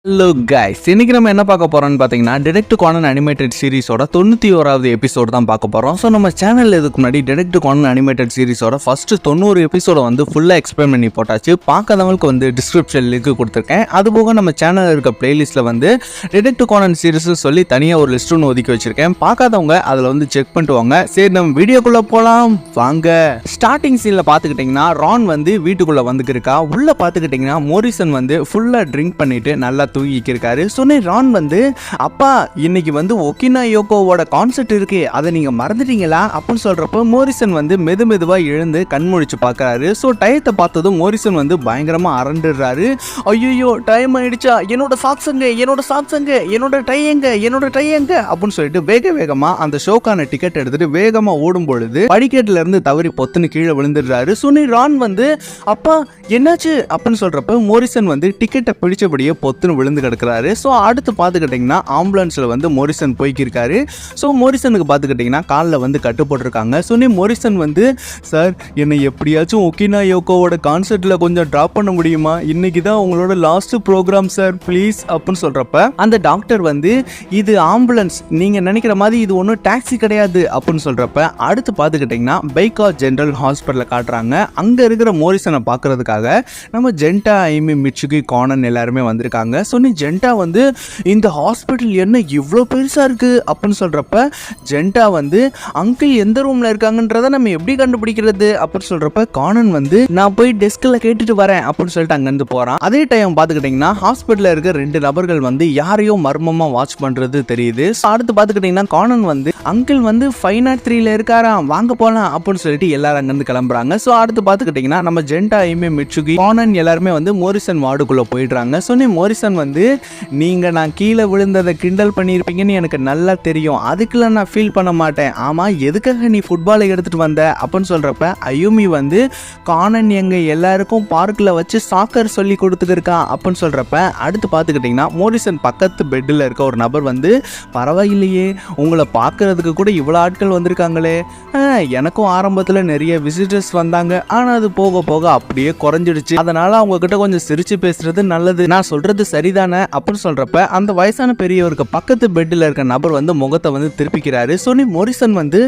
Hello guys, இன்னைக்கு நம்ம என்ன பார்க்க போறோம்னு பார்த்தீங்கன்னா டிடெக்டிவ் கானன் அனிமேட்டட் சீரிஸோட 91வது எபிசோடு தான் பார்க்க போகிறோம். ஸோ நம்ம சேனலில் இதுக்கு முன்னாடி டிடெக்டிவ் கானன் அனிமேட்டட் சீரிஸோட ஃபர்ஸ்ட் 90 எபிசோட வந்து ஃபுல்லாக எக்ஸ்பிளைன் பண்ணி போட்டாச்சு. பார்க்காதவங்களுக்கு வந்து டிஸ்கிரிப்ஷன் லிங்க் கொடுத்துருக்கேன். அதுபோக நம்ம சேனலில் இருக்க பிளேலிஸ்ட்டில் வந்து டிடெக்டிவ் கானன் சீரிஸ் சொல்லி தனியாக ஒரு லிஸ்ட் ஒன்று ஒதுக்கி வச்சிருக்கேன். பார்க்காதவங்க அதில் வந்து செக் பண்ணிட்டு வாங்க. சரி, நம்ம வீடியோக்குள்ளே போகலாம் வாங்க. ஸ்டார்டிங் சீனில் பார்த்துக்கிட்டிங்கன்னா ரான் வந்து வீட்டுக்குள்ளே வந்துக்கிருக்கா. உள்ளே பார்த்துக்கிட்டிங்கன்னா மோரிசன் வந்து ஃபுல்லாக ட்ரிங்க் பண்ணிட்டு நல்லா தூங்கிக்கு இருக்காரு. சொன்னே ரான் வந்து, அப்பா இன்னைக்கு வந்து ஒகினா யோகோவோட கான்செர்ட் இருக்கு, அதை நீங்க மறந்துட்டீங்களா அப்படின்னு சொல்றப்ப மோரிசன் வந்து மெதுவா எழுந்து கண்முழிச்சு பார்க்கறாரு. ஸோ டயத்தை பார்த்ததும் மோரிசன் வந்து பயங்கரமா அரண்டுறாரு. ஐயோ டைம் ஆயிடுச்சா, என்னோட சாக்ஸங்க, என்னோட டை எங்க அப்படின்னு சொல்லிட்டு வேகமா அந்த ஷோக்கான டிக்கெட் எடுத்துட்டு வேகமா ஓடும் பொழுது படிக்கட்டுல இருந்து தவறி பொத்துன்னு கீழே விழுந்துடுறாரு. சொன்னி ரான் வந்து, அப்பா என்னாச்சு அப்படின்னு சொல்றப்ப மோரிசன் வந்து டிக்கெட்டை பிடிச்சபடியே பொத்துன்னு விழுந்து கிடக்குறாரு. ஸோ அடுத்து பார்த்துக்கிட்டிங்கன்னா ஆம்புலன்ஸில் வந்து மோரிசன் போய்க்கிருக்காரு. ஸோ மோரிசனுக்கு பார்த்துக்கிட்டிங்கன்னா காலில் வந்து கட்டு போட்டிருக்காங்க. ஸோ மோரிசன் வந்து, சார் என்னை எப்படியாச்சும் ஒகினா யோகோவோட கான்சர்ட்டில் கொஞ்சம் ட்ராப் பண்ண முடியுமா, இன்னைக்கு தான் உங்களோட லாஸ்ட் ப்ரோக்ராம் சார் ப்ளீஸ் அப்படின்னு சொல்கிறப்ப அந்த டாக்டர் வந்து, இது ஆம்புலன்ஸ், நீங்கள் நினைக்கிற மாதிரி இது ஒன்றும் டாக்ஸி கிடையாது அப்படின்னு சொல்கிறப்ப அடுத்து பார்த்துக்கிட்டிங்கன்னா பைகா ஜென்ரல் ஹாஸ்பிட்டலில் காட்டுறாங்க. அங்கே இருக்கிற மோரிசனை பார்க்கறதுக்காக நம்ம ஜென்டா, ஐமி, மிட்சுகி, கானன் எல்லாருமே வந்திருக்காங்க. சொன்னி ஜென்டா வந்து, இந்த ஹாஸ்பிட்டல் என்ன இவ்வளோ பெருசாக இருக்குது அப்படின்னு சொல்கிறப்ப ஜென்டா வந்து, அங்கிள் எந்த ரூமில் இருக்காங்கன்றதை நம்ம எப்படி கண்டுபிடிக்கிறது அப்படின்னு சொல்கிறப்ப கானன் வந்து, நான் போய் டெஸ்கில் கேட்டுட்டு வரேன் அப்படின்னு சொல்லிட்டு அங்கேருந்து போகிறான். அதே டைம் பார்த்துக்கிட்டிங்கன்னா ஹாஸ்பிட்டலில் இருக்க 2 நபர்கள் வந்து யாரையோ மர்மமாக வாட்ச் பண்ணுறது தெரியுது. அடுத்து பார்த்துக்கிட்டிங்கன்னா கானன் வந்து, அங்கிள் வந்து 503 இருக்காராம், வாங்க போகலாம் அப்படின்னு சொல்லிட்டு எல்லாரும் அங்கேருந்து கிளம்புறாங்க. ஸோ அடுத்து பார்த்துக்கிட்டிங்கன்னா நம்ம ஜென்டா, ஐமே, மிட்சுகி, கானன் எல்லாருமே வந்து மோரிசன் வார்டுக்குள்ளே போயிடுறாங்க. சொன்னி மோரிசன் வந்து, நீங்கள் நான் கீழே விழுந்ததை கிண்டல் பண்ணியிருப்பீங்கன்னு எனக்கு நல்லா தெரியும், அதுக்கெல்லாம் நான் ஃபீல் பண்ண மாட்டேன். ஆமாம், எதுக்காக நீ ஃபுட்பாலை எடுத்துகிட்டு வந்த அப்படின்னு சொல்கிறப்ப அயுமி வந்து, கானன் எங்கள் எல்லாருக்கும் பார்க்கில் வச்சு சாக்கர் சொல்லி கொடுத்துருக்கான் அப்படின்னு சொல்கிறப்ப அடுத்து பார்த்துக்கிட்டிங்கன்னா மோரிசன் பக்கத்து பெட்டில் இருக்க ஒரு நபர் வந்து, பரவாயில்லையே உங்களை பார்க்கறதுக்கு கூட இவ்வளோ ஆட்கள் வந்திருக்காங்களே, எனக்கும் ஆரம்பத்தில் நிறைய விசிட்டர்ஸ் வந்தாங்க, ஆனால் அது போக போக அப்படியே குறைஞ்சிடுச்சு, அதனால் அவங்கக்கிட்ட கொஞ்சம் சிரித்து பேசுகிறது நல்லது, நான் சொல்கிறது சரிதானே அப்படின்னு சொல்றப்ப அந்த வயசான பெரியவருக்கு பக்கத்து பெட்டில் இருக்க நபர் வந்து முகத்தை வந்து திருப்பிக்கிறாரு. சொன்னி மோரிசன் வந்து,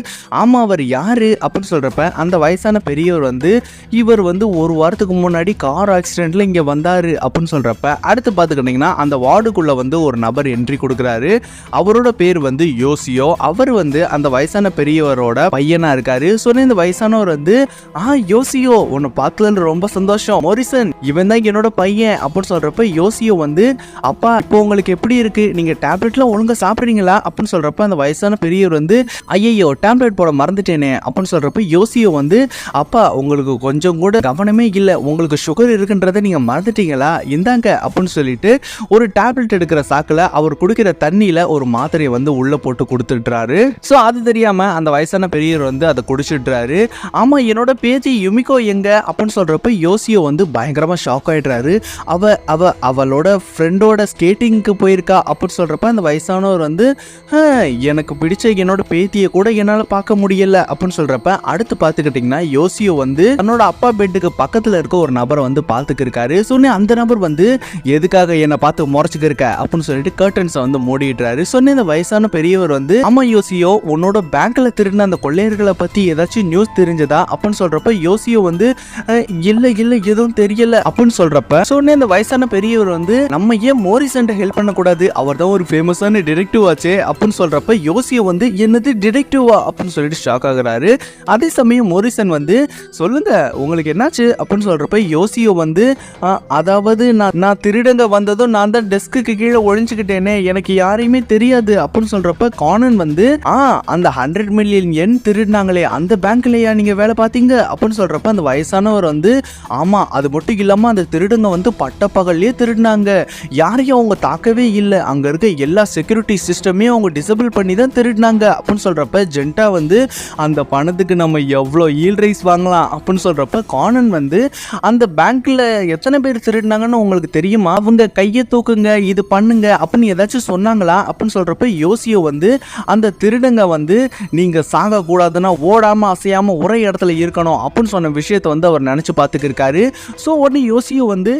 ஆமா அவர் யாரு அப்படின்னு சொல்றப்ப அந்த வயசான பெரியவர் வந்து, இவர் வந்து ஒரு வாரத்துக்கு முன்னாடி கார் ஆக்சிடென்ட்ல இங்க வந்தாரு அப்படின்னு சொல்றப்ப அடுத்து பார்த்துக்கிட்டிங்கன்னா அந்த வார்டுக்குள்ள வந்து ஒரு நபர் என்ட்ரி கொடுக்குறாரு. அவரோட பேர் வந்து யோசியோ. அவர் வந்து அந்த வயசான பெரியவரோட பையனா இருக்காரு. சொன்ன இந்த வயசானவர் வந்து, யோசியோ உன்னை பார்த்ததுல ரொம்ப சந்தோஷம், மோரிசன் இவன் தான் என்னோட பையன் அப்படின்னு சொல்றப்ப யோசியோ வந்து, அப்பா இப்போ உங்களுக்கு எப்படி இருக்கு, நீங்க டேப்லெட்லாம் ஒழுங்கா சாப்பிட்றீங்களா அப்படின்னு சொல்றப்ப அந்த வயசான பெரியவர் வந்து, ஐயோ டேப்லெட் போட மறந்துட்டேனே அப்படின்னு சொல்றப்ப யோசியோ வந்து, அப்பா உங்களுக்கு கொஞ்சம் கூட கவனமே இல்லை, உங்களுக்கு சுகர் இருக்குன்றதை நீங்க மறந்துட்டீங்களா, இந்தாங்க அப்படின்னு சொல்லிட்டு ஒரு டேப்லெட் எடுக்கிற சாக்கில் அவர் குடிக்கிற தண்ணியில ஒரு மாத்திரையை வந்து உள்ள போட்டு கொடுத்துட்றாரு. ஸோ அது தெரியாம அந்த வயசான பெரியவர் வந்து அதை குடிச்சிடுறாரு. ஆமா என்னோட பேத்தி யுமிகோ எங்க அப்படின்னு சொல்றப்ப யோசியோ வந்து பயங்கரமா ஷாக் ஆயிடுறாரு. அவளோட ஃப்ரெண்டோட ஸ்கேட்டிங்க்கு போயிருக்கா அப்படின்னு சொல்கிறப்ப அந்த வயசானவர் வந்து, எனக்கு பிடிச்ச என்னோட பேத்தியை கூட என்னால் பார்க்க முடியல அப்படின்னு சொல்கிறப்ப அடுத்து பார்த்துக்கிட்டிங்கன்னா யோசியோ வந்து தன்னோட அப்பா பெட்டுக்கு பக்கத்தில் இருக்க ஒரு நபரை வந்து பார்த்துக்கிருக்காரு. சொன்னே அந்த நபர் வந்து, எதுக்காக என்னை பார்த்து முறைச்சிக்கிருக்க அப்படின்னு சொல்லிட்டு கர்டன்ஸை வந்து மூடிடுறாரு. சொன்ன இந்த வயசான பெரியவர் வந்து, ஆமா யோசியோ உன்னோட பேங்க்ல திருடின அந்த கொள்ளையர்களை பற்றி ஏதாச்சும் நியூஸ் தெரிஞ்சதா அப்படின்னு சொல்கிறப்ப யோசியோ வந்து, இல்லை எதுவும் தெரியல அப்படின்னு சொல்கிறப்ப சொன்ன இந்த வயசான பெரியவர் வந்து, நம்ம ஏன் மோரிசன் ஹெல்ப் பண்ணக்கூடாது, அவர் தான் ஒரு ஃபேமஸான டிடெக்டிவ் ஆச்சே அப்படின்னு சொல்றப்ப யோசியோ வந்து, என்னது டிடெக்டிவா அப்படின்னு சொல்லிட்டு ஷாக் ஆகுறாரு. அதே சமயம் மோரிசன் வந்து, சொல்லுங்க உங்களுக்கு என்னாச்சு அப்படின்னு சொல்றப்ப யோசியோ வந்து, அதாவது நான் திருடங்க வந்ததும் நான் தான் டெஸ்க்கு கீழே ஒழிஞ்சுக்கிட்டேனே, எனக்கு யாரையுமே தெரியாது அப்படின்னு சொல்றப்ப கானன் வந்து, அந்த 100 மில்லியன் yen திருடினாங்களே அந்த பேங்க்லயா நீங்க வேலை பார்த்தீங்க அப்படின்னு சொல்றப்ப அந்த வயசானவர் வந்து, ஆமா அது மட்டும் இல்லாம அந்த திருடங்க வந்து பட்டப்பகல்லே திருடினாங்க, யாரையும் அவங்க தாக்கவே இல்லை, அங்க இருக்க எல்லா செக்யூரிட்டி சிஸ்டமே அவங்க டிசபிள் பண்ணி தான் திருடினாங்க அப்படின்னு சொல்றப்ப ஜென்டா வந்து, அந்த பணத்துக்கு நம்ம எவ்வளோ ஈல் ரைஸ் வாங்கலாம் அப்படின்னு சொல்றப்ப கானன் வந்து, அந்த பேங்க்ல எத்தனை பேர் திருடினாங்கன்னு உங்களுக்கு தெரியுமா, அவங்க கையை தூக்குங்க இது பண்ணுங்க அப்படின்னு ஏதாச்சும் சொன்னாங்களா அப்படின்னு சொல்றப்ப யோசியோ வந்து, அந்த திருடங்க வந்து நீங்கள் சாகக்கூடாதுன்னா ஓடாமல் அசையாமல் ஒரே இடத்துல இருக்கணும் அப்படின்னு சொன்ன விஷயத்தை வந்து அவர் நினச்சி பார்த்துக்கிருக்காரு. ஸோ உடனே யோசியும் வந்து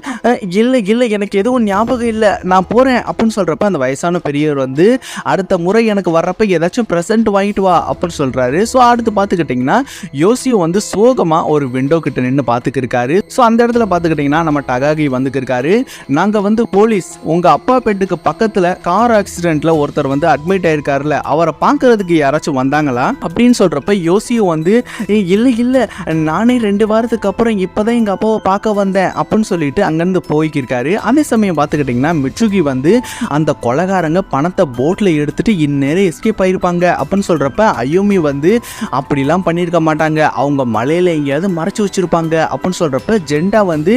இல்லை எனக்கு எதுவும் ஞாபகம் இல்லை, நான் போகிறேன் அப்படின்னு சொல்கிறப்ப அந்த வயசான பெரியவர் வந்து அடுத்த முறை எனக்கு வர்றப்ப ஏதாச்சும் ப்ரெசென்ட் வாங்கிட்டு வா அப்படின்னு சொல்கிறாரு. ஸோ அடுத்து பார்த்துக்கிட்டிங்கன்னா யோசியும் வந்து சோகமாக ஒரு விண்டோ கிட்ட நின்று பார்த்துக்கிருக்காரு. ஸோ அந்த இடத்துல பார்த்துக்கிட்டிங்கன்னா நம்ம டகாகி வந்துக்கிருக்காரு. நாங்கள் வந்து போலீஸ், உங்கள் அப்பா பெட்டுக்கு பக்கத்தில் கார் ஆக்சிடெண்ட்டில் ஒருத்தர் வந்து அட்மிட் ஆயிருக்காருல, அவரை பார்க்கறதுக்கு யாராச்சும் வந்தாங்களா அப்படின்னு சொல்கிறப்ப யோசியும் வந்து இல்லை நானே 2 வாரத்துக்கு அப்புறம் இப்போதான் எங்கள் அப்பாவை பார்க்க வந்தேன் அப்படின்னு சொல்லிட்டு அங்கேருந்து போய்க்கிருக்காரு. அதே சமயம் பார்த்துக்கிட்டிங்கன்னா மிட்சுகி வந்து அந்த கொலைகாரங்க பணத்தை போட்டில் எடுத்துட்டு இந்நேரம் எஸ்கேப் ஆயிருப்பாங்க அப்படின்னு சொல்கிறப்ப அயோமி வந்து அப்படிலாம் பண்ணியிருக்க மாட்டாங்க, அவங்க மலையில் எங்கேயாவது மறைச்சி வச்சுருப்பாங்க அப்படின்னு சொல்கிறப்ப ஜெண்டா வந்து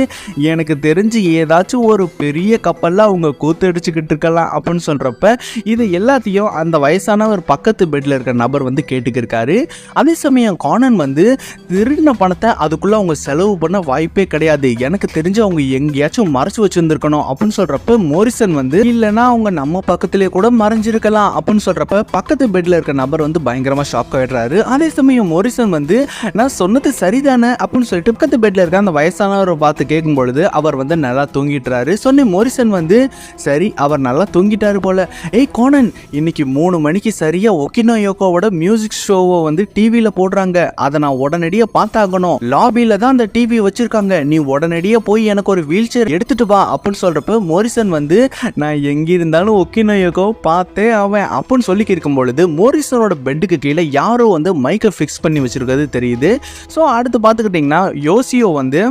எனக்கு தெரிஞ்சு ஏதாச்சும் ஒரு பெரிய கப்பலில் அவங்க கூத்தடிச்சுக்கிட்டு இருக்கலாம் அப்படின்னு சொல்கிறப்ப இது எல்லாத்தையும் அந்த வயசானவர் பக்கத்து பெட்டில் இருக்கிற நபர் வந்து கேட்டுக்கிருக்காரு. அதே சமயம் கானன் வந்து திருடின பணத்தை அதுக்குள்ளே அவங்க செலவு பண்ண வாய்ப்பே கிடையாது, எனக்கு தெரிஞ்சு அவங்க எங்கேயாச்சும் மறைச்சு வச்சுருந்துருக்கணும் அப்படின்னு சொல்கிறப்ப மோரிசன் வந்து இல்லைன்னா அவங்க நம்ம பக்கத்திலே கூட மறைஞ்சிருக்கலாம் அப்படின்னு சொல்கிறப்ப பக்கத்து பெட்டில் இருக்கிற நபர் வந்து பயங்கரமாக ஷாக் ஆகிடுறாரு. அதே சமயம் மோரிசன் வந்து நான் சொன்னது சரிதானே அப்படின்னு சொல்லிட்டு பக்கத்து பெட்டில் இருக்க அந்த வயசானவரை பார்த்து கேட்கும் பொழுது அவர் வந்து நல்லா தூங்கிட்டுறாரு. சொன்ன மோரிசன் வந்து சரி அவர் நல்லா தூங்கிட்டாரு போல. ஏய் கோனன், இன்னைக்கு 3 மணிக்கு சரியா ஒகினோ யோகோவோட மியூசிக் ஷோவை வந்து டிவியில் போடுறாங்க, அதை நான் உடனடியாக பார்த்தாகணும், லாபியில் தான் அந்த டிவி வச்சிருக்காங்க, நீ உடனடியாக போய் எனக்கு ஒரு வீல் சேர் எடுத்துட்டு வா அப்படின்னு சொல்கிறப்ப மோரிசன் வந்து நான் எங்கிருந்தாலும் ஒகினோ யோகோ பார்த்தே அவன் அப்படின்னு சொல்லி இருக்கும் பொழுது மோரிசனோட பெட்டுக்கு கீழே யாரோ வந்து மைக்கை ஃபிக்ஸ் பண்ணி வச்சிருக்கிறது தெரியுது. ஸோ அடுத்து பார்த்துக்கிட்டிங்கன்னா யோசியோ வந்து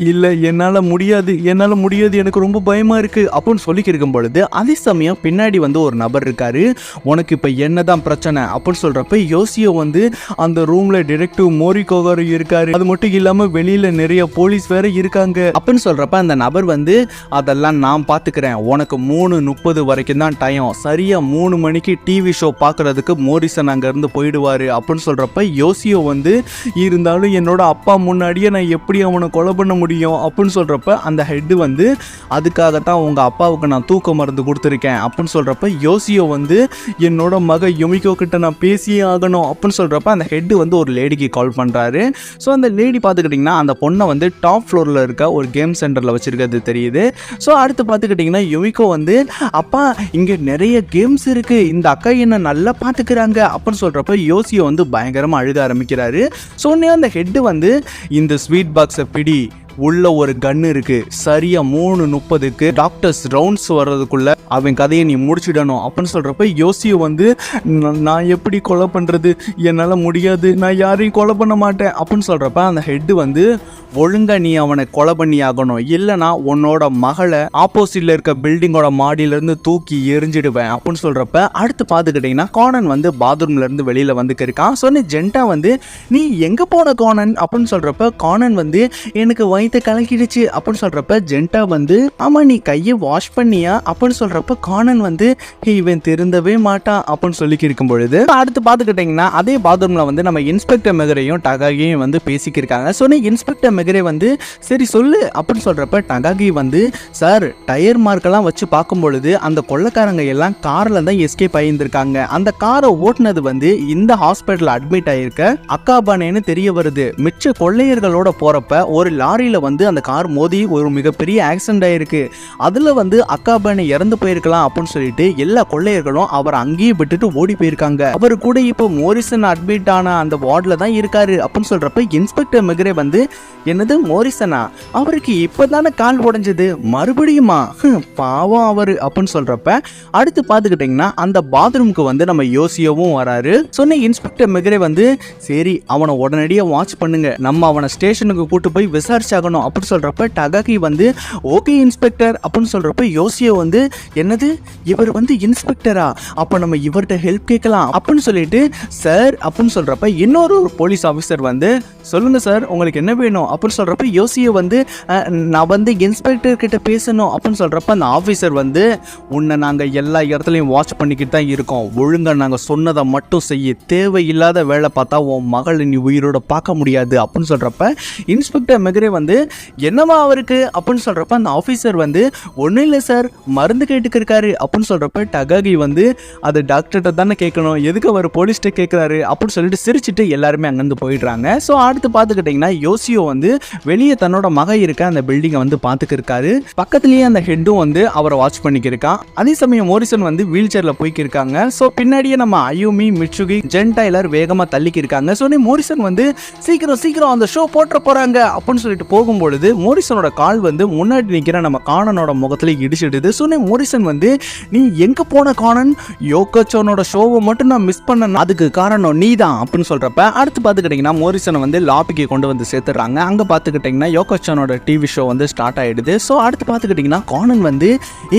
இல்லை என்னால் முடியாது எனக்கு ரொம்ப பயமாக இருக்குது அப்படின்னு சொல்லி இருக்கும் பொழுது அதே சமயம் பின்னாடி வந்து ஒரு நபர் இருக்காரு. உனக்கு இப்போ என்னதான் பிரச்சனை அப்படின்னு சொல்கிறப்ப யோசியோ வந்து அந்த ரூமில் டிடெக்டிவ் மோரிகோகாரு இருக்காரு, அது மட்டும் இல்லாமல் வெளியில் நிறைய போலீஸ் வேற இருக்காங்க அப்படின்னு சொல்கிறப்ப அந்த நபர் வந்து அதெல்லாம் நான் பார்த்துக்கிறேன், உனக்கு 3:30 வரைக்கும் தான் டைம், சரியாக 3 மணிக்கு டிவி ஷோ பார்க்குறதுக்கு மோரிசன் அங்கேருந்து போயிடுவார் அப்படின்னு சொல்கிறப்ப யோசியோ வந்து இருந்தாலும் என்னோட அப்பா முன்னாடியே நான் எப்படி அவனை கொலை பண்ண முடியும் அப்படின்னு சொல்கிறப்ப அந்த ஹெட்டு வந்து அதுக்காகத்தான் உங்கள் அப்பாவுக்கு நான் தூக்க மருந்து கொடுத்துருக்கேன் அப்படின்னு சொல்கிறப்ப யோசியோ வந்து என்னோட மக யுமிகோ கிட்ட நான் பேசியே ஆகணும் அப்படின்னு சொல்கிறப்ப அந்த ஹெட்டு வந்து ஒரு லேடிக்கு கால் பண்ணுறாரு. ஸோ அந்த லேடி பார்த்துக்கிட்டிங்கன்னா அந்த பொண்ணை வந்து டாப் ஃப்ளோரில் இருக்க ஒரு கேம் சென்டரில் வச்சுருக்கிறது தெரியுது. ஸோ அடுத்து பார்த்துக்கிட்டிங்கன்னா யுமிகோ வந்து அப்பா இங்கே நிறைய கேம்ஸ் இருக்குது, இந்த அக்கா என்ன நல்லா பார்த்துக்கிறாங்க அப்படின்னு சொல்கிறப்ப யோசியோ வந்து பயங்கரமாக அழுக ஆரம்பிக்கிறாரு. ஸோ அந்த ஹெட்டு வந்து இந்த ஸ்வீட் பாக்ஸை பிடி, உள்ள ஒரு கன் இருக்கு, சரியா 3:30க்கு டாக்டர்ஸ் ரவுண்ட்ஸ் வர்றதுக்குள்ள அவன் கதையை நீ முடிச்சிடணும் அப்படின்னு சொல்றப்ப யோசியோ வந்து நான் எப்படி கொலை பண்றது, என்னால முடியாது, நான் யாரையும் கொலை பண்ண மாட்டேன் அப்படின்னு சொல்றப்ப அந்த ஹெட் வந்து ஒழுங்கா நீ அவனை கொலை பண்ணி ஆகணும், இல்லைனா உன்னோட மகளை ஆப்போசிட்ல இருக்க பில்டிங்கோட மாடியில இருந்து தூக்கி எரிஞ்சிடுவேன் அப்படின்னு சொல்றப்ப அடுத்து பார்த்துக்கிட்டீங்கன்னா கானன் வந்து பாத்ரூம்ல இருந்து வெளியில வந்து இருக்கான். சொன்ன ஜென்டா வந்து நீ எங்க போன கானன் அப்படின்னு சொல்றப்ப கானன் வந்து எனக்கு வயிற்று கலக்கிடுச்சு அப்படின்னு சொல்றப்ப ஜென்டா வந்து ஆமா நீ கையை வாஷ் பண்ணியா அப்படின்னு சொல்றப்ப கானன் வந்து இவன் திருந்தவே மாட்டான் அப்படின்னு சொல்லி இருக்கும் பொழுது அடுத்து பார்த்துக்கிட்டீங்கன்னா அதே பாத்ரூம்ல வந்து நம்ம இன்ஸ்பெக்டர் மெகரையும் டகாகியும் வந்து பேசிக்கிருக்காங்க. சொன்ன இன்ஸ்பெக்டர் மெகரே வந்து சரி சொல்லு அப்படின்னு சொல்றப்ப டகாகி வந்து சார் டயர் மார்க்கெல்லாம் வச்சு பார்க்கும் பொழுது அந்த கொள்ளைக்காரங்க எல்லாம் கார்ல தான் எஸ்கேப் ஆகியிருந்திருக்காங்க, அந்த காரை ஓட்டுனது வந்து இந்த ஹாஸ்பிட்டல் அட்மிட் ஆயிருக்க அக்காபானேன்னு தெரிய வருது, மிச்ச கொள்ளையர்களோட போறப்ப ஒரு லாரியில வந்து அந்த கார் மோதி ஒரு மிகப்பெரிய ஆக்சிடென்ட் ஆயிருக்கு, அதுல வந்து அக்காபானே இறந்து போயிருக்கலாம் அப்படின்னு சொல்லிட்டு எல்லா கொள்ளையர்களும் அவர் அங்கேயே விட்டுட்டு ஓடி போயிருக்காங்க, அவரு கூட இப்போ மோரிசன் அட்மிட் ஆன அந்த வார்டில் தான் இருக்காரு அப்படின்னு சொல்றப்ப இன்ஸ்பெக்டர் மெகரே வந்து என்னது மோரிசனா, அவருக்கு இப்பதானே கால் உடைஞ்சது மறுபடியுமா, பாவம் அவரு அப்படின்னு சொல்றப்ப அடுத்து பார்த்துக்கிட்டீங்கன்னா அந்த பாத்ரூமுக்கு வந்து நம்ம யோசியோவும் வராரு. சொன்ன இன்ஸ்பெக்டர் மெகரே வந்து சரி அவனை உடனடியாக வாட்ச் பண்ணுங்க, நம்ம அவனை ஸ்டேஷனுக்கு கூட்டு போய் விசாரிச்சாகணும் அப்படின்னு சொல்றப்ப டகாகி வந்து ஓகே இன்ஸ்பெக்டர் அப்படின்னு சொல்றப்ப யோசியோ வந்து என்னது இவர் வந்து இன்ஸ்பெக்டரா, அப்ப நம்ம இவர்கிட்ட ஹெல்ப் கேட்கலாம் அப்படின்னு சொல்லிட்டு சார் அப்படின்னு சொல்றப்ப இன்னொரு போலீஸ் ஆஃபீஸர் வந்து சொல்லுங்க சார் உங்களுக்கு என்ன வேணும் அப்படின்னு சொல்றப்ப யோசியோ வந்து நான் வந்து இன்ஸ்பெக்டர் கிட்ட பேசணும் அப்படின்னு சொல்றப்ப அந்த ஆஃபீஸர் வந்து உன்னை நாங்க எல்லா இடத்துலையும் வாட்ச் பண்ணிக்கிட்டு தான் இருக்கோம், ஒழுங்கா நாங்க சொன்னதை மட்டும் செய்ய, தேவையில்லாத வேலை பார்த்தா உன் மகளை நீ உயிரோட பார்க்க முடியாது அப்படின்னு சொல்றப்ப இன்ஸ்பெக்டர் மெகரே வந்து வந்து என்னவா அவருக்கு அப்படின்னு சொல்றப்ப அந்த ஆஃபீஸர் வந்து ஒன்றும் இல்லை சார் மருந்து கேட்டுக்கு இருக்காரு அப்படின்னு சொல்றப்ப டகாகி வந்து அது டாக்டர்கிட்ட தானே கேட்கணும், எதுக்கு அவர் போலீஸ்கிட்ட கேட்குறாரு அப்படின்னு சொல்லிட்டு சிரிச்சுட்டு எல்லாருமே அங்கேருந்து போயிடுறாங்க. ஸோ அடுத்து பார்த்துக்கிட்டிங்கன்னா யோசியோ வந்து வெளியே தன்னோட மக இருக்க அந்த பில்டிங்கை வந்து பார்த்துக்கிருக்காரு. பக்கத்துலேயே அந்த ஹெட்டும் வந்து அவரை வாட்ச் பண்ணிக்கிருக்கான். அதே சமயம் மோரிசன் வந்து வீல் சேரில் போய்க்கிருக்காங்க. ஸோ பின்னாடியே நம்ம அயூமி, மிட்சுகி, ஜென் டைலர் வேகமாக தள்ளிக்கிருக்காங்க. ஸோ மோரிசன் வந்து சீக்கிரம் சீக்கிரம் அந்த ஷோ போட்டுற போகிறாங்க அப்படின்னு சொல்லிட்டு போகும்பொழுது மோரிசனோட கால் வந்து முன்னாடி நிற்கிற நம்ம கானனோட முகத்தில் இடிச்சிடுது. ஸோ மோரிசன் வந்து நீ எங்கே போன கானன், யோகோச்சோனோட ஷோவை மட்டும் நான் மிஸ் பண்ண, அதுக்கு காரணம் நீ தான் அப்படின்னு சொல்கிறப்ப அடுத்து பார்த்துக்கிட்டிங்கன்னா மோரிசனை வந்து லாபிக்கு கொண்டு வந்து சேர்த்துடுறாங்க. அங்கே பார்த்துக்கிட்டிங்கன்னா யோகோச்சோனோட டிவி ஷோ வந்து ஸ்டார்ட் ஆகிடுது. ஸோ அடுத்து பார்த்துக்கிட்டிங்கன்னா கானன் வந்து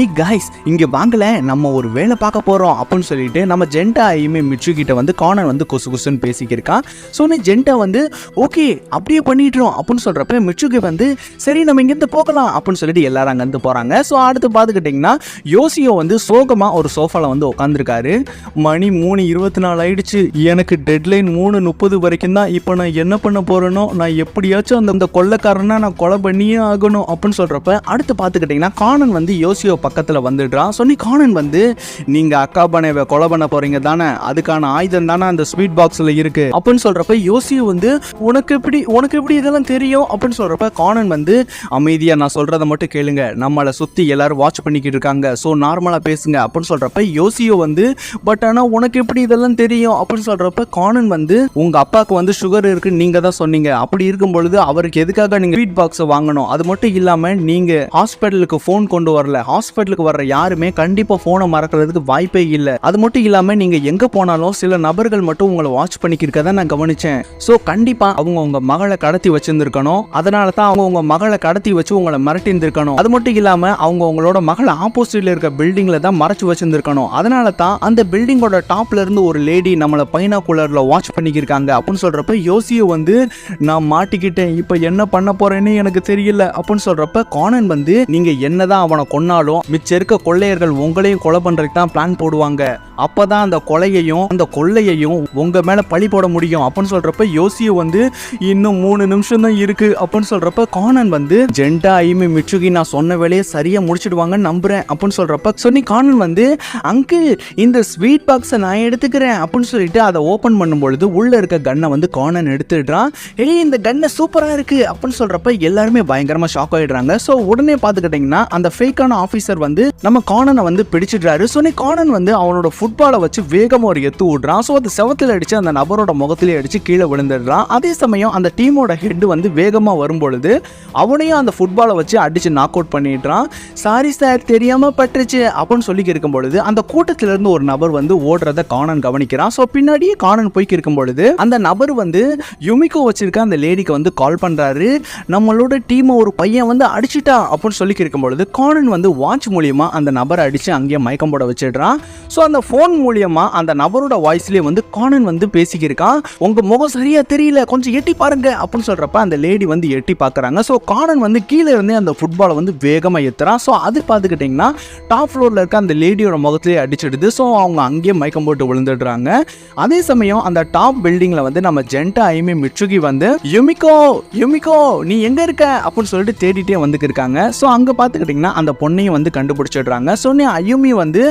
ஏய் கைஸ் இங்கே வாங்கல, நம்ம ஒரு வேலை பார்க்க போகிறோம் அப்படின்னு சொல்லிட்டு நம்ம ஜென்டா ஐயுமே மிட்சுகிட்ட வந்து கானன் வந்து கொசு கொசுன்னு பேசிக்கிருக்கான். ஸோ ஜென்டா வந்து ஓகே அப்படியே பண்ணிட்டுரும் அப்படின்னு சொல்கிறப்ப மிட்சுகி வந்து சரி நம்ம இங்கேருந்து போகலாம் அப்படின்னு சொல்லிட்டு எல்லாரும் அங்கேருந்து போகிறாங்க. ஸோ அடுத்து பார்த்துக்கிட்டிங்கன்னா யோசியோ வந்து சோகமாக ஒரு சோஃபாவில் வந்து உட்காந்துருக்காரு. மணி 3:24 ஆயிடுச்சு, எனக்கு டெட்லைன் 3:30 வரைக்கும் தான். இப்போ நான் என்ன பண்ண போகிறேனோ, நான் எப்படியாச்சும் அந்த கொள்ளைக்காரனா நான் கொலை பண்ணியே ஆகணும் அப்படின்னு சொல்கிறப்ப அடுத்து பார்த்துக்கிட்டிங்கன்னா கானன் வந்து யோசியோ பக்கத்தில் வந்துடுறான். சொல்லி கானன் வந்து நீங்கள் அக்கா பனைவை கொலை பண்ண போகிறீங்க தானே, அதுக்கான ஆயுதம் தானே அந்த ஸ்வீட் பாக்ஸில் இருக்குது அப்படின்னு சொல்கிறப்ப யோசியோ வந்து உனக்கு எப்படி இதெல்லாம் தெரியும் அப்படின்னு சொல்கிறப்ப கானன் வந்து அமைதியாக நான் சொல்கிறத மட்டும் கேளுங்க, நம்மளை சுற்றி எல்லாரும் வாட்ச் பண்ணிக்கிட்டு இருக்காங்க, ஸோ நார்மலாக பேசுங்க அப்படின்னு சொல்கிறப்ப யோசியோ வந்து பட் ஆனால் உனக்கு எப்படி இதெல்லாம் தெரியும் அப்படின்னு சொல்கிறப்ப கானன் வந்து உங்கள் அப்பாவுக்கு வந்து சுகர் இருக்குன்னு நீங்கள் தான் சொன்னீங்க, அப்படி இருக்கும் பொழுது அவருக்கு எதுக்காக நீங்கள் ஸ்வீட் பாக்ஸை வாங்கணும், அது மட்டும் இல்லாமல் நீங்கள் ஹாஸ்பிட்டலுக்கு ஃபோன் கொண்டு வரல, ஹாஸ்பிட்டலுக்கு வர்ற யாருமே கண்டிப்பாக ஃபோனை மறக்கிறதுக்கு வாய்ப்பே இல்லை, அது மட்டும் இல்லாமல் நீங்கள் எங்கே போனாலும் சில நபர்கள் மட்டும் உங்களை வாட்ச் பண்ணிக்கிறத நான் கவனிச்சேன், ஸோ கண்டிப்பாக அவங்க உங்கள் மகளை கடத்தி வச்சிருந்துருக்கணும், அதனால தான் அவங்க உங்கள் மகளை கடத்தி வச்சு உங்களை மிரட்டி இருந்திருக்கணும், அது மட்டும் இல்லாமல் அவங்க உங்களோட மகளை ஆப்போசிட்ல இருக்க பில்டிங்ல தான் மறைச்சு வச்சிருந்திருக்கணும், அதனால தான் அந்த பில்டிங்கோட டாப்ல இருந்து ஒரு லேடி நம்மளை பைனாகுலர்ல வாட்ச் பண்ணிக்கிருக்காங்க அப்படின்னு சொல்றப்ப யோசியோ வந்து நான் மாட்டிக்கிட்டேன், இப்போ என்ன பண்ண போறேன்னு எனக்கு தெரியல அப்படின்னு சொல்றப்ப கானன் வந்து நீங்க என்னதான் அவனை கொன்னாலும் மிச்சம் இருக்க கொள்ளையர்கள் உங்களையும் கொலை பண்றதுக்கு தான் பிளான் போடுவாங்க, அப்பதான் அந்த கொள்ளையையும் உங்க மேல பழி போட முடியும் அப்படின்னு சொல்றப்ப யோசியோ வந்து இன்னும் 3 நிமிஷம் தான் இருக்கு அப்படின்னு சொல்றப்ப கானன் வந்து ஜென்டா ஐயுமே மிட்சுகி நான் சொன்ன வேலையை சரியா முடிச்சிடுவாங்கன்னு நம்புறேன் அப்படின்னு சொல்றப்ப சொன்னி கானன் வந்து அங்கிள் இந்த ஸ்வீட் பாக்ஸை நான் எடுத்துக்கிறேன் அப்படின்னு சொல்லிட்டு அதை ஓபன் பண்ணும்பொழுது உள்ள இருக்க கன்னை வந்து கானன் எடுத்துடுறான். ஏய் இந்த கன்னை சூப்பரா இருக்கு அப்படின்னு சொல்றப்ப எல்லாருமே பயங்கரமா ஷாக் ஆயிடுறாங்க. ஸோ உடனே பார்த்துக்கிட்டிங்கன்னா அந்த ஃபேக்கான ஆஃபீஸர் வந்து நம்ம கானனை வந்து பிடிச்சிடுறாரு. சொன்னி கானன் வந்து அவனோட ஃபுட்பாலை வச்சு வேகமாக ஒரு எத்து விடுறான். ஸோ அது செவத்தில் அடிச்சு அந்த நபரோட முகத்திலே அடிச்சு கீழே விழுந்துடுறான். அதே சமயம் அந்த டீமோட ஹெட் வந்து வேகமாக வரும்பொழுது அவனையும் அந்த ஃபுட்பாலை வச்சு அடிச்சு நாக் அவுட் பண்ணிடுறான். சாரி சார் தெரியாம பட்டுருச்சு அப்படின்னு சொல்லி இருக்கும் பொழுது அந்த கூட்டத்திலிருந்து ஒரு நபர் வந்து ஓடுறத கானன் கவனிக்கிறான். ஸோ பின்னாடியே கானன் போய்க்கு இருக்கும் பொழுது அந்த நபர் வந்து யுமிகோ வச்சிருக்க அந்த லேடிக்கு வந்து கால் பண்றாரு, நம்மளோட டீமை ஒரு பையன் வந்து அடிச்சுட்டா அப்படின்னு சொல்லி இருக்கும் பொழுது கானன் வந்து வாட்ச் மூலியமா அந்த நபரை அடிச்சு அங்கேயே மயக்கம் போட வச்சிடுறான். ஸோ அந்த ஃபோன் மூலியமா அந்த நபரோட வாய்ஸ்லேயே வந்து கானன் வந்து பேசிக்கிருக்கான், உங்க முகம் சரியா தெரியல கொஞ்சம் எட்டி பாருங்க அப்படின்னு சொல்றப்ப அந்த லேடி வந்து எட்டி பார்க்குறாங்க. ஸோ கானன் வந்து கீழே இருந்தே அந்த ஃபுட்பாலை வந்து வேகமாக ஏற்றுறான். ஸோ அது பார்த்துக்கிட்டிங்கன்னா டாப் ஃப்ளோரில் இருக்க அந்த லேடியோட முகத்திலே அடிச்சிடுது. ஸோ அவங்க அங்கேயே மயக்கம் போட்டு விழுந்துடுறாங்க. அதே சமயம் அந்த டாப் பில்டிங்கில் வந்து நம்ம ஜென்டா ஐயுமே மிட்சுகி வந்து யுமிகோ நீ எங்கே இருக்க அப்படின்னு சொல்லிட்டு தேடிட்டே வந்துக்கிருக்காங்க. ஸோ அங்கே பார்த்துக்கிட்டிங்கன்னா அந்த பொண்ணையும் வந்து கண்டுபிடிச்சிடுறாங்க. ஸோ அயுமி வந்து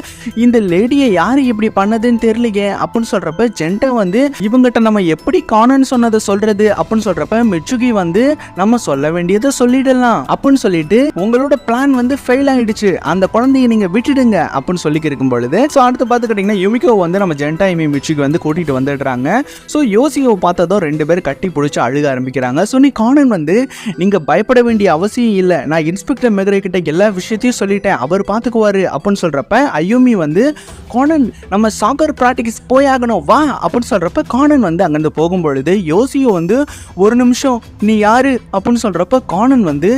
இந்த லேடியை யார் இப்படி பண்ணதுன்னு தெரியலையே அப்படின்னு சொல்கிறப்ப ஜென்டா வந்து இவங்ககிட்ட நம்ம எப்படி கானன் சொன்னதை சொல்கிறது அப்படின்னு சொல்கிறப்ப மிட்சுகி வந்து நம்ம சொல்ல வேண்டியதை சொல்லிடலாம் அப்படின்னு சொல்லிட்டு உங்களோட பிளான் வந்து ஃபெயில் ஆயிடுச்சு, அந்த குழந்தைய நீங்க விட்டுடுங்க அப்படின்னு சொல்லி இருக்கும் பொழுது ஸோ அடுத்து பார்த்துக்கிட்டிங்கன்னா யுமிகோ வந்து நம்ம ஜென்டா ஐயுமே மிட்சுகி வந்து கூட்டிகிட்டு வந்துடுறாங்க. ஸோ யோசியோ பார்த்ததோ 2 பேர் கட்டி பிடிச்சி அழுக ஆரம்பிக்கிறாங்க. ஸோ கானன் வந்து நீங்கள் பயப்பட வேண்டிய அவசியம் இல்லை, நான் இன்ஸ்பெக்டர் மெக்ரே கிட்ட எல்லா விஷயத்தையும் சொல்லிட்டேன், அவர் பார்த்துக்குவாரு அப்படின்னு சொல்கிறப்ப அயுமி வந்து கானன் நம்ம சாக்கர் பிராக்டிஸ் போயாகணும் வா அப்படின்னு சொல்கிறப்ப கானன் வந்து அங்கேருந்து போகும்பொழுது யோசியோ வந்து ஒரு நிமிஷம் நீ யாரு அப்படின்னு சொல்கிறப்ப கானன் வந்து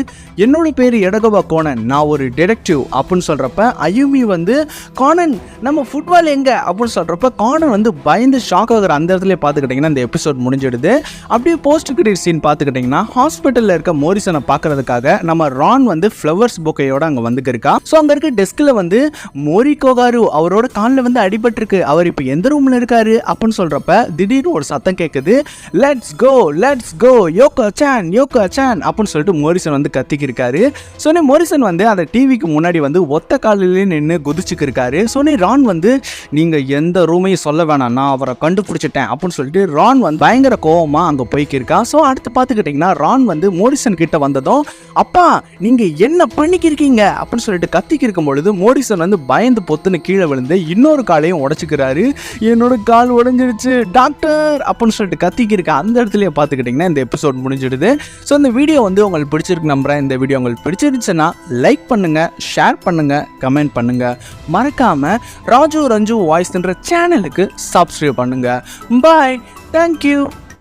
என்னோட பேர் எடகவா கோனன், நான் ஒரு டிடெக்டிவ் அப்படின்னு சொல்கிறப்ப அயுமி வந்து கானன் நம்ம ஃபுட்பால் எங்கே அப்படின்னு சொல்கிறப்ப கானன் வந்து பயந்து ஷாக் ஆகிற அந்த இடத்துல பார்த்துக்கிட்டிங்கன்னா இந்த எபிசோட் முடிஞ்சிடுது. அப்படியே போஸ்ட் கிரெடிட் சீன் பார்த்துக்கிட்டிங்கன்னா ஹாஸ்பிட்டலில் இருக்க மோரிசனை பார்க்கறதுக்காக நம்ம ரான் வந்து ஃப்ளவர்ஸ் பொக்கையோட அங்கே வந்துருக்கா. ஸோ அங்கே இருக்க டெஸ்கில் வந்து மோரிகோகாரு அவரோட காலில் வந்து அடிபட்டிருக்கு, அவர் இப்போ எந்த ரூமில் இருக்காரு அப்படின்னு சொல்கிறப்ப திடீர்னு ஒரு சத்தம் கேட்குது, லெட்ஸ் கோ யோகோ மச்சான் அப்படின்னு சொல்லிட்டு மோரிசன் வந்து கத்திக்கிருக்காரு. சொன்னே மோரிசன் வந்து அந்த டிவிக்கு முன்னாடி வந்து ஒத்த காலிலே நின்று குதிச்சுக்கு இருக்காரு. சொன்னே ரான் வந்து நீங்கள் எந்த ரூமையும் சொல்ல வேணாம், நான் அவரை கண்டுபிடிச்சிட்டேன் அப்படின்னு சொல்லிட்டு ரான் வந்து பயங்கர கோவமாக அங்கே போய்க்கிருக்கான். ஸோ அடுத்து பார்த்துக்கிட்டிங்கன்னா ரான் வந்து மோரிசன் கிட்ட வந்ததும் அப்பா நீங்கள் என்ன பண்ணிக்கிருக்கீங்க அப்படின்னு சொல்லிட்டு கத்திக்கு இருக்கும் பொழுது மோரிசன் வந்து பயந்து பொத்துன்னு கீழே விழுந்து இன்னொரு காலையும் உடச்சிக்கிறாரு. என்னோட கால் உடஞ்சிருச்சு டாக்டர் அப்படின்னு சொல்லிட்டு கத்திக்கு இருக்க அந்த இடத்துலயே பார்த்துக்கிட்டிங்கன்னா இந்த எபிசோட் முடிஞ்சிடுது. ஸோ இந்த வீடியோ வந்து உங்களுக்கு பிடிச்சிருக்கு நம்புறேன். இந்த வீடியோ உங்களுக்கு பிடிச்சிருந்துச்சுன்னா லைக் பண்ணுங்கள், ஷேர் பண்ணுங்கள், கமெண்ட் பண்ணுங்கள். மறக்காமல் ராஜு ரஞ்சு வாய்ஸ்ன்ற சேனலுக்கு சப்ஸ்கிரைப் பண்ணுங்கள். பாய், தேங்க்யூ.